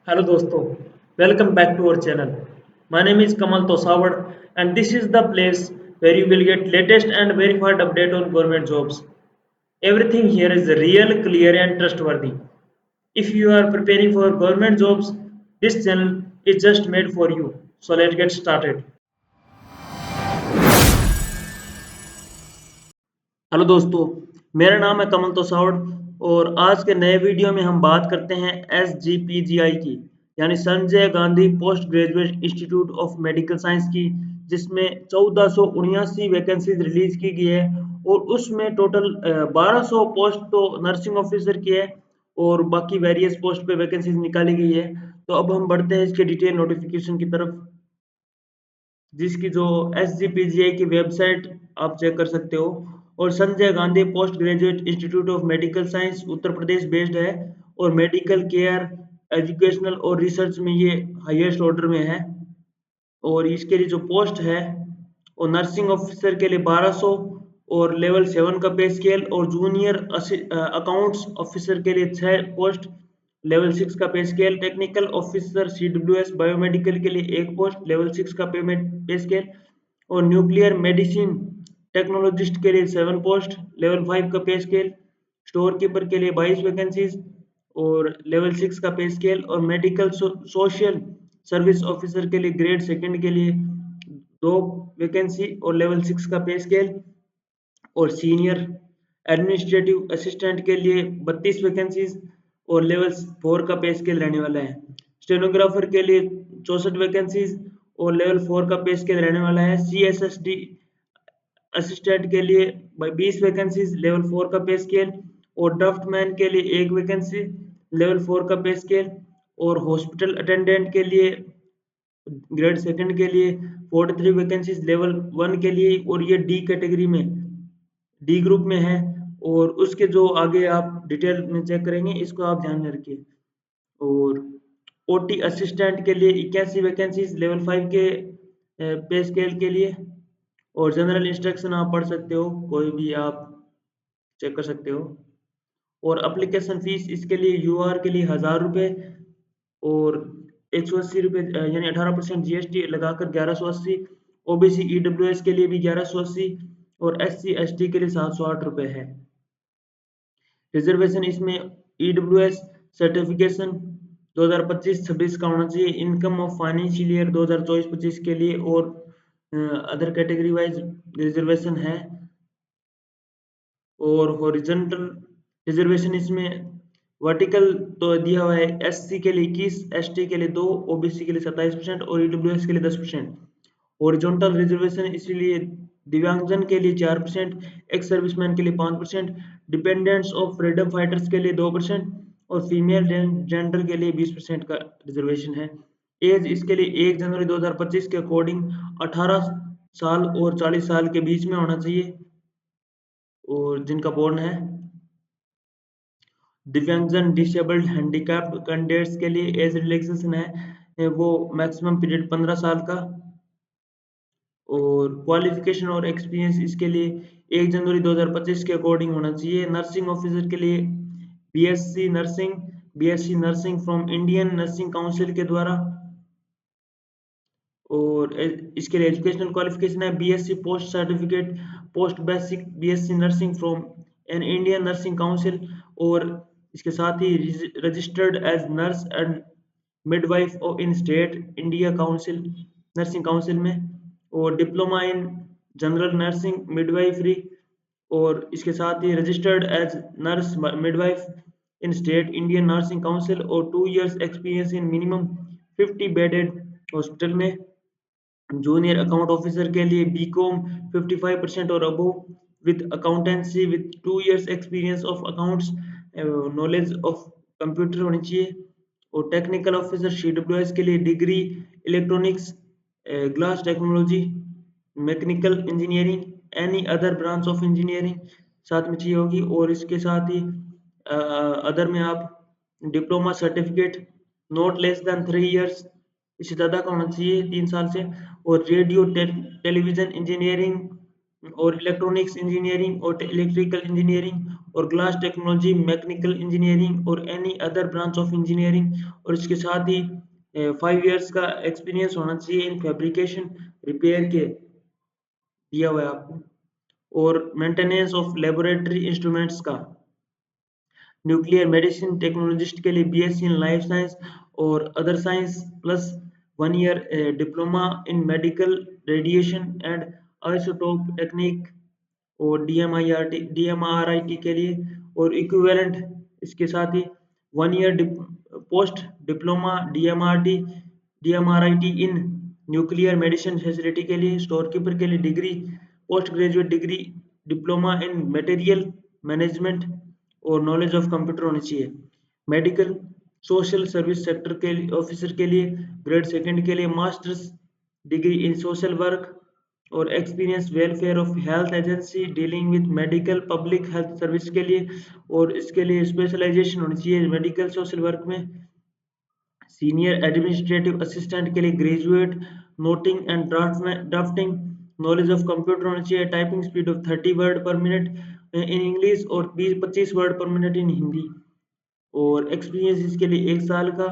Hello दोस्तों, welcome back to our channel. My name is Kamal Tosawad and this is the place where you will get latest and verified update on government jobs. Everything here is real, clear and trustworthy. If you are preparing for government jobs, this channel is just made for you. So let's get started. Hello दोस्तों, मेरा नाम है कमल तोसावड़ और आज के नए video में हम बात करते हैं SGPGI की, यानी Sanjay Gandhi post graduate institute of medical science की, जिसमें 1479 वैकेंसीज रिलीज की गई है और उसमें टोटल 1200 पोस्ट तो नर्सिंग ऑफिसर की है और बाकी वेरियस पोस्ट पे वैकेंसीज निकाली गई है। तो अब हम बढ़ते हैं इसके डिटेल नोटिफिकेशन की तरफ, जिसकी जो SGPGI की वेबसाइट आप चेक कर सकते हो। और Sanjay Gandhi post graduate institute of medical science Uttar Pradesh based है और मेडिकल केयर, एजुकेशनल और रिसर्च में ये हाईएस्ट ऑर्डर में है। और इसके लिए जो पोस्ट है वो नर्सिंग ऑफिसर के लिए 1200 और लेवल 7 का पे स्केल, और जूनियर अकाउंट्स ऑफिसर के लिए 6 पोस्ट लेवल 6 का पे scale, technical officer CWS biomedical के लिए 1 पोस्ट लेवल 6 का पे स्केल, और न्यूक्लियर मेडिसिन टेक्नोलॉजिस्ट के लिए 7 पोस्ट लेवल 5 का पे स्केल, स्टोर कीपर के लिए 22 वैकेंसीज और लेवल 6 का पे स्केल, और मेडिकल सोशल सर्विस ऑफिसर के लिए ग्रेड सेकंड के लिए 2 वैकेंसी और लेवल 6 का पे स्केल, और सीनियर एडमिनिस्ट्रेटिव असिस्टेंट के लिए 32 वैकेंसीज और लेवल 4 का पे स्केल रहने वाला है। स्टेनोग्राफर के लिए 64 वैकेंसीज और लेवल 4 का पे स्केल रहने वाला है। CSSD असिस्टेंट के लिए 20 वैकेंसीज लेवल 4 का पे स्केल, और ड्राफ्टमैन के लिए 1 वैकेंसी लेवल 4 का पे स्केल, और हॉस्पिटल अटेंडेंट के लिए ग्रेड सेकंड के लिए 43 वैकेंसीज लेवल 1 के लिए, और ये डी कैटेगरी में डी ग्रुप में है। और उसके जो आगे आप डिटेल में चेक करेंगे, इसको आप ध्यान में रखिए। और OT असिस्टेंट के लिए 81 वैकेंसीज लेवल 5 के पे स्केल के लिए, और जनरल इंस्ट्रक्शन आप पढ़ सकते हो, कोई भी आप चेक कर सकते हो। और एप्लीकेशन फीस इसके लिए UR के लिए 1000 रुपये और 180 रुपये यानी 18% GST लगाकर 1180, OBC EWS के लिए भी 1180 और SC ST के लिए 708 रुपये है। रिजर्वेशन इसमें EWS सर्टिफिकेशन 2025-26 का होना चाहिए, इनकम ऑफ फाइनेंशियल ईयर 2024-25 के लिए, और अदर कैटेगरी वाइज रिजर्वेशन है। और हॉरिजॉन्टल रिजर्वेशन इसमें वर्टिकल तो दिया हुआ है, SC के लिए 21, ST के लिए 2, OBC के लिए 27% और EWS के लिए 10%। हॉरिजॉन्टल रिजर्वेशन इसीलिए दिव्यांगजन के लिए 4%, एक्स सर्विसमैन के लिए 5%, डिपेंडेंट्स ऑफ फ्रीडम फाइटर्स के लिए 2% और फीमेल जेंडर के लिए 20% का रिजर्वेशन है। एज इसके लिए 1 जनवरी 2025 के अकॉर्डिंग 18 साल और 40 साल के बीच में होना चाहिए, और जिनका बोर्न है। दिव्यांगजन, डिसेबल्ड, हैंडीकैप्ड कैंडिडेट्स के लिए एज रिलैक्सेशन है वो मैक्सिमम पीरियड 15 साल का, और क्वालिफिकेशन और एक्सपीरियंस इसके लिए 1 जनवरी 2025 के अकॉर्डिंग होना चाहिए। नर्सिंग ऑफिसर के लिए BSc nursing from Indian nursing council के द्वारा, और इसके लिए एजुकेशनल क्वालिफिकेशन है BSc post certificate post basic BSc nursing from an Indian nursing council, और इसके साथ ही registered as nurse and midwife in state India council nursing council में, और diploma in general nursing midwifery, और इसके साथ ही registered as nurse midwife in state Indian nursing council, और 2 years experience in minimum 50 bedded hospital में। Junior account officer के लिए BCom 55% और above with accountancy with 2 years experience of accounts, knowledge of computer होनी चाहिए। और टेक्निकल ऑफिसर CWS के लिए degree electronics, glass technology, mechanical engineering, any other branch of engineering साथ में चाहिए होगी। और इसके साथ ही अदर में आप diploma certificate not less than 3 years, इससे ज़्यादा का होना चाहिए 3 साल से, और रेडियो टेलीविजन इंजीनियरिंग और इलेक्ट्रॉनिक्स इंजीनियरिंग और इलेक्ट्रिकल इंजीनियरिंग और ग्लास टेक्नोलॉजी, मैकेनिकल इंजीनियरिंग और any other branch of engineering. और इसके साथ ही 5 इयर्स का एक्सपीरियंस होना चाहिए इन फैब्रिकेशन रिपेयर के, दिया हुआ है आपको। और मेंटेनेंस ऑफ लेबोरेटरी इंस्ट्रूमेंट्स का, न्यूक्लियर मेडिसिन टेक्नोलॉजिस्ट के लिए बीएससी इन लाइफ साइंस और other science plus 1 year diploma in medical radiation and isotope technique और डीएमआरआईटी के लिए। और इक्विवेलेंट इसके साथ ही 1 year post diploma डीएमआरआईटी in nuclear medicine facility के लिए। स्टोर कीपर के लिए degree, post graduate degree diploma in material management और नॉलेज ऑफ कंप्यूटर होनी चाहिए। मेडिकल सोशल सर्विस सेक्टर के ऑफिसर के लिए ग्रेड सेकंड के लिए masters degree in social work और experience welfare of health agency dealing with medical public health service के लिए। और इसके लिए स्पेशलाइजेशन होनी चाहिए मेडिकल सोशल वर्क में। सीनियर एडमिनिस्ट्रेटिव असिस्टेंट के लिए graduate noting and drafting knowledge of computer होना चाहिए। Typing speed of 30 word per minute in English और 20-25 वर्ड पर मिनट इन हिंदी। और एक्सपीरियंस इसके लिए 1 साल का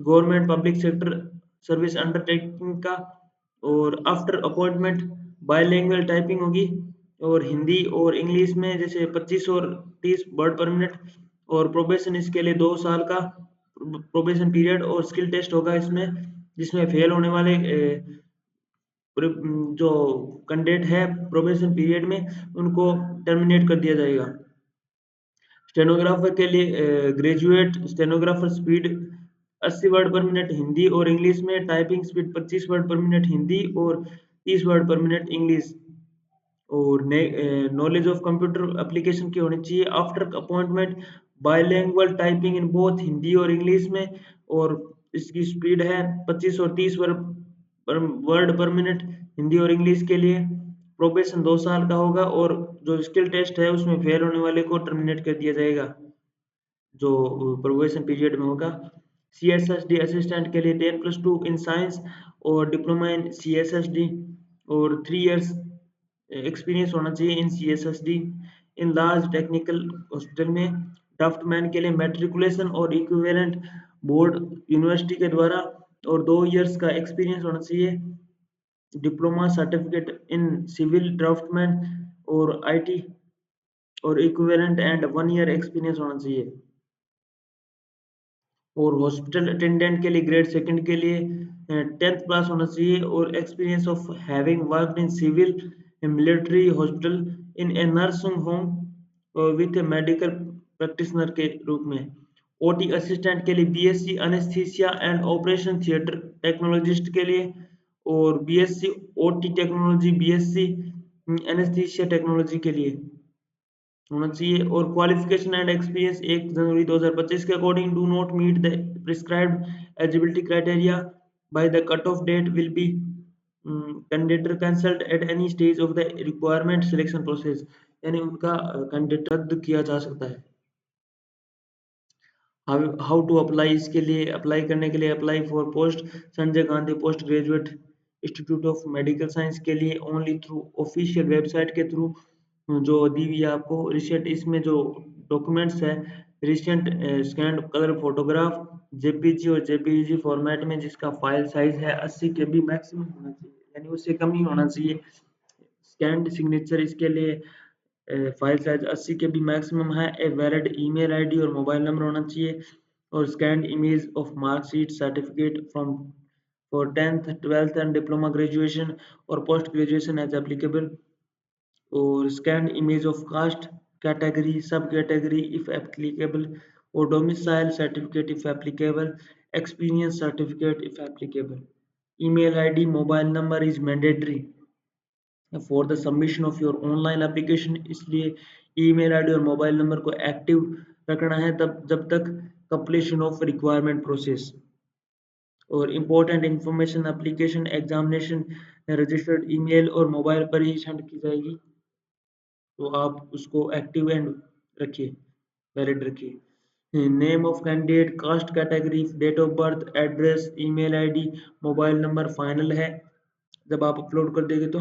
government public sector service undertaking का। और आफ्टर अपॉइंटमेंट बायलैंग्वेज टाइपिंग होगी और हिंदी और इंग्लिश में जैसे 25 और 30 वर्ड पर मिनट। और प्रोबेशन इसके लिए 2 साल का प्रोबेशन पीरियड और स्किल टेस्ट होगा इसमें, जिसमें फेल होने वाले जो कैंडिडेट है प्रोबेशन पीरियड में उनको टर्मिनेट कर दिया जाएगा। स्टेनोग्राफर के लिए graduate stenographer speed 80 word per minute Hindi और इंग्लिश में। Typing speed 25 word per minute Hindi और 30 वर्ड पर मिनट इंग्लिश। और नॉलेज ऑफ कंप्यूटर एप्लीकेशन की होनी चाहिए। After appointment by language typing in both Hindi और इंग्लिश में। और इसकी स्पीड है 25 और 30 वर्ड पर मिनट हिंदी और इंग्लिश के लिए। प्रोबेशन 2 साल का होगा और जो स्किल टेस्ट है उसमें फेल होने वाले को टर्मिनेट कर दिया जाएगा जो प्रोबेशन पीरियड में होगा। CSSD असिस्टेंट के लिए 10+2 इन साइंस और डिप्लोमा इन CSSD और 3 इयर्स एक्सपीरियंस होना चाहिए इन CSSD in large technical hospital में। ड्राफ्टमैन के लिए मैट्रिकुलेशन और इक्विवेलेंट बोर्ड यूनिवर्सिटी के द्वारा और 2 इयर्स का एक्सपीरियंस होना चाहिए। Diploma certificate in civil draftsman और IT और इक्विवेलेंट एंड 1 ईयर एक्सपीरियंस होना चाहिए। और हॉस्पिटल अटेंडेंट के लिए ग्रेड सेकंड के लिए 10th पास होना चाहिए और experience of having worked in civil military hospital in a nursing home with a medical practitioner के रूप में। OT असिस्टेंट के लिए BSc anaesthesia and operation theatre technologist के लिए और BSc OT technology BSc anaesthesia technology के लिए होना चाहिए। और क्वालिफिकेशन एंड एक्सपीरियंस 1 जनवरी 2025 के according do not meet the prescribed eligibility criteria by the cut off date will be candidate cancelled at any stage of the requirement selection process, यानी उनका candidate रद्द किया जा सकता है। हाउ टू अप्लाई, इसके लिए अप्लाई करने के लिए apply for post Sanjay Gandhi post graduate institute of medical science के लिए ओनली थ्रू ऑफिशियल वेबसाइट के थ्रू जो दी हुई है आपको। रिसेंट इसमें जो डॉक्यूमेंट्स है, recent scan colour photograph JPG और JPEG फॉर्मेट में जिसका फाइल साइज है 80 KB मैक्सिमम होना चाहिए, यानी उससे कम नहीं होना चाहिए। स्कैंड सिग्नेचर इसके लिए फाइल साइज 80 KB मैक्सिमम है। ए वैलिड ईमेल आईडी और मोबाइल नंबर होना चाहिए। और scanned image of marksheet certificate from for 10th 12th and diploma graduation और पोस्ट ग्रेजुएशन एज एप्लीकेबल। और scan image of caste category सब category if applicable और domicile certificate if applicable, experience certificate if applicable. Email ID mobile number is mandatory for the submission of your online application, इसलिए email ID और mobile number को active रखना है तब जब तक कंप्लीशन ऑफ रिक्वायरमेंट प्रोसेस। और important information application examination registered email और मोबाइल पर ही सेंड की जाएगी, तो आप उसको एक्टिव एंड रखिए, वैलिड रखिए। Name of candidate, caste category, date of birth, address, email ID, mobile number final है जब आप अपलोड कर देंगे तो।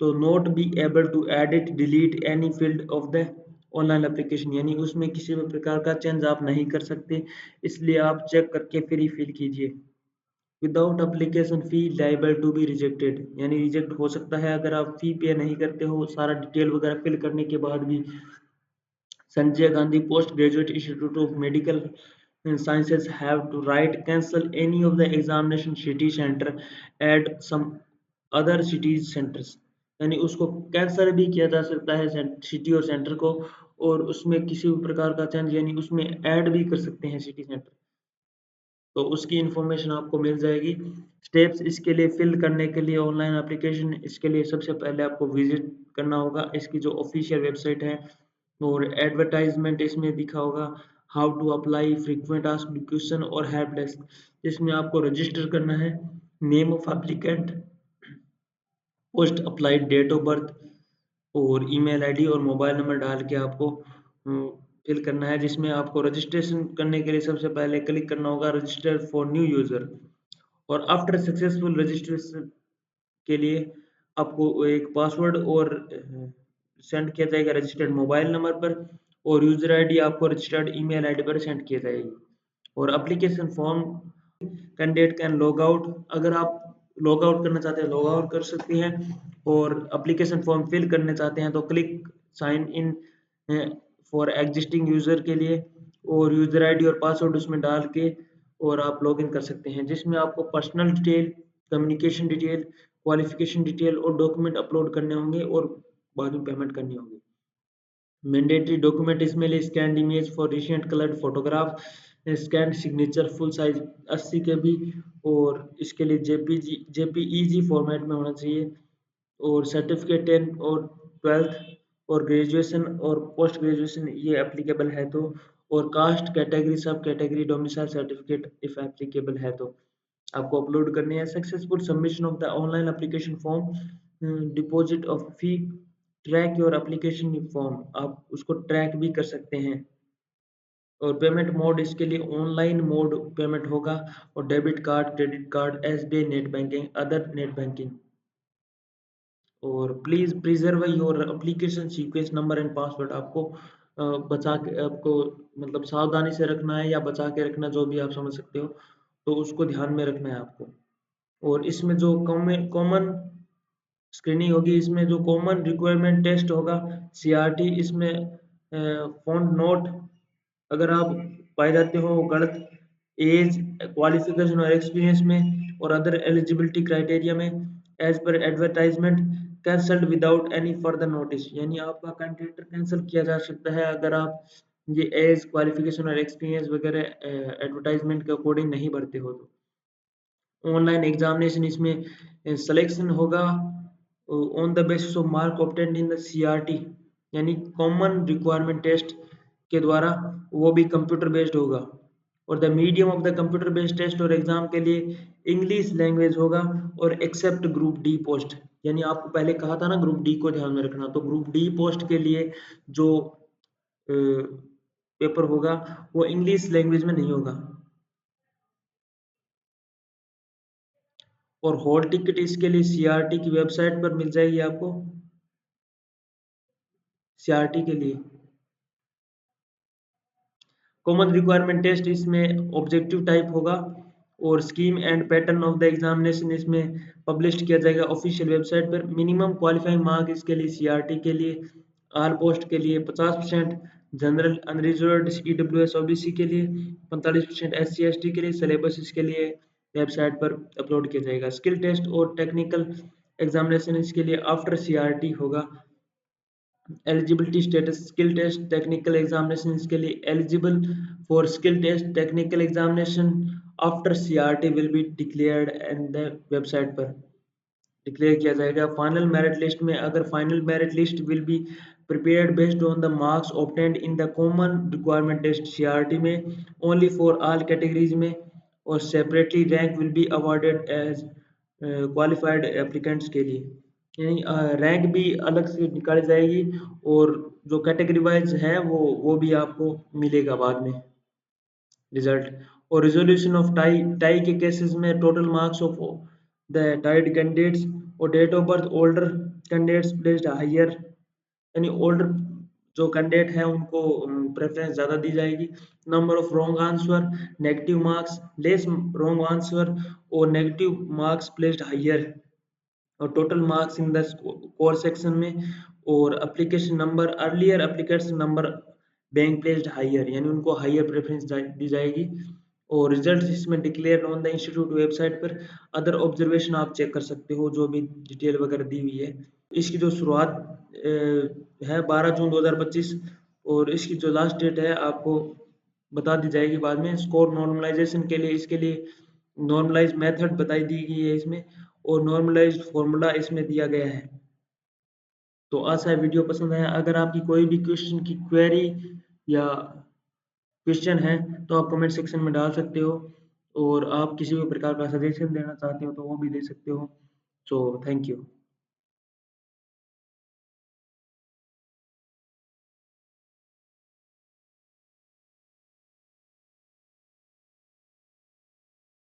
तो not be able to edit delete any field of the online application, यानी उसमें किसी भी प्रकार का चेंज आप नहीं कर सकते, इसलिए आप चेक करके फिर ही फिल कीजिए। Without application fee liable to be rejected, यानी रिजेक्ट हो सकता है अगर आप फी पे नहीं करते हो, सारा डिटेल वगैरह फिल करने के बाद भी। Sanjay Gandhi post graduate institute of medical sciences have to write cancel any of the examination city center at some other cities centers, यानी उसको कैंसिल भी किया जा सकता है सिटी और सेंटर को, और उसमें किसी भी प्रकार का चेंज यानी उसमें ऐड भी कर सकते हैं सिटी सेंटर, तो उसकी इन्फॉर्मेशन आपको मिल जाएगी। स्टेप्स इसके लिए फिल करने के लिए ऑनलाइन एप्लीकेशन, इसके लिए सबसे पहले आपको विजिट करना होगा इसकी जो ऑफिशियल वेबसाइट है, और एडवर्टाइजमेंट इसमें दिखा होगा how to apply, frequent asked question और हेल्प डेस्क, इसमें आपको रजिस्टर करना है, name of applicant, post applied, date of birth और ईमेल आईडी और मोबाइल नंबर डाल के आपको फिल करना है, जिसमें आपको रजिस्ट्रेशन करने के लिए सबसे पहले क्लिक करना होगा रजिस्टर फॉर न्यू यूजर, और आफ्टर सक्सेसफुल रजिस्ट्रेशन के लिए आपको एक पासवर्ड और सेंड किया जाएगा रजिस्टर्ड मोबाइल नंबर पर, और यूजर आईडी आपको रजिस्टर्ड ईमेल आईडी पर सेंड किया जाएगी। और application form candidate can log out, अगर आप लॉग आउट करना चाहते हैं लॉग आउट कर सकते हैं, और एप्लीकेशन फॉर्म फिल करने चाहते हैं तो click sign in for existing user के लिए, और यूजर आईडी और पासवर्ड उसमें डाल के और आप लॉग इन कर सकते हैं, जिसमें आपको personal detail, communication detail, qualification detail और डॉक्यूमेंट अपलोड करने होंगे, और बाद में पेमेंट करनी होगी। मैंडेटरी डॉक्यूमेंट इसमें लिए scan image for recent coloured photograph, scan signature full size 80 के बी, और इसके लिए जेपीईजी फॉर्मेट में होना चाहिए, और सर्टिफिकेट 10 और 12th और ग्रेजुएशन और पोस्ट ग्रेजुएशन ये एप्लीकेबल है तो, और कास्ट कैटेगरी सब category domicile certificate if applicable है तो आपको अपलोड करने हैं। Successful submission of the online application form, deposit of fee, track your application form, आप उसको ट्रैक भी कर सकते हैं, और पेमेंट मोड इसके लिए ऑनलाइन मोड पेमेंट होगा, और debit card, credit card, SBI net banking, other net banking, और please preserve your application sequence number and password, आपको बचा के आपको मतलब सावधानी से रखना है या बचा के रखना, जो भी आप समझ सकते हो, तो उसको ध्यान में रखना है आपको। और इसमें जो कॉमन स्क्रीनिंग होगी, इसमें जो कॉमन रिक्वायरमेंट टेस्ट होगा सीआरटी, इसमें फॉन्ट नोट अगर आप पाए जाते हो गलत, एज, क्वालिफिकेशन और एक्सपीरियंस में और अदर एलिजिबिलिटी क्राइटेरिया में एज पर advertisement, cancelled without any further notice, यानी आपका कैंडिडेट कैंसिल किया जा सकता है अगर आप ये एज, क्वालिफिकेशन और एक्सपीरियंस वगैरह एडवर्टाइजमेंट के अकॉर्डिंग नहीं भरते हो तो। ऑनलाइन एग्जामिनेशन इसमें सिलेक्शन होगा on the basis of mark obtained in the CRT, यानी कॉमन रिक्वायरमेंट टेस्ट के द्वारा, वो भी कंप्यूटर बेस्ड होगा, और the medium of the computer based test और एग्जाम के लिए इंग्लिश लैंग्वेज होगा, और एक्सेप्ट ग्रुप डी पोस्ट, यानी आपको पहले कहा था ना ग्रुप डी को ध्यान में रखना, तो ग्रुप डी पोस्ट के लिए जो पेपर होगा वो इंग्लिश लैंग्वेज में नहीं होगा। और हॉल टिकट इसके लिए सीआरटी की वेबसाइट पर मिल जाएगी आपको, सीआरटी के लिए। कॉमन रिक्वायरमेंट टेस्ट इसमें ऑब्जेक्टिव टाइप होगा, और scheme and pattern of the examination इसमें पब्लिश किया जाएगा ऑफिशियल वेबसाइट पर। मिनिमम क्वालिफाइंग मार्क इसके लिए सीआरटी के लिए ऑल पोस्ट के लिए 50%, जनरल अनरिजर्व्ड ईडब्ल्यूएस ओबीसी के लिए 45%, एससी एसटी के लिए। सिलेबस इसके लिए वेबसाइट पर अपलोड किया जाएगा। स्किल टेस्ट और टेक्निकल एग्जामिनेशन इसके लिए आफ्टर सीआरटी होगा। Eligibility status, skill test, technical examination इसके लिए eligible for skill test, technical examination after CRT will be declared and the website पर डिक्लेयर किया जाएगा। फाइनल मेरिट लिस्ट में, अगर final merit list will be prepared based on the marks obtained in the common requirement test CRT में only for all categories में, और separately rank will be awarded as qualified applicants के लिए, यानी rank भी अलग से निकाली जाएगी, और जो कैटेगरी वाइज है वो भी आपको मिलेगा बाद में रिजल्ट। और रिजोल्यूशन ऑफ टाई, के केसेस में total marks of the tied candidates और date of birth older candidates placed higher, यानी ओल्डर जो कैंडिडेट है उनको प्रेफरेंस ज़्यादा दी जाएगी। Number of wrong answer, negative marks, less wrong answer और नेगेटिव मार्क्स प्लेस्ड हायर, और total marks in the core section में, और application number, earlier application number bank placed higher, यानी उनको हायर प्रेफरेंस दी जाएगी। और रिजल्ट इसमें declare on the institute website पर। अदर ऑब्जर्वेशन आप चेक कर सकते हो जो भी डिटेल वगैरह दी हुई है। इसकी जो शुरुआत है 12 जून 2025, और इसकी जो लास्ट डेट है आपको बता दी जाएगी बाद में। स्कोर नॉर्मलाइजेशन के लिए, इसके लिए नॉर्मलाइज मेथड बताई दी गई है इसमें, और नॉर्मलाइज्ड फॉर्मूला इसमें दिया गया है। तो आशा है वीडियो पसंद आया। अगर आपकी कोई भी क्वेश्चन की क्वेरी या क्वेश्चन है तो आप कमेंट सेक्शन में डाल सकते हो, और आप किसी भी प्रकार का सजेशन देना चाहते हो तो वो भी दे सकते हो। So thank you.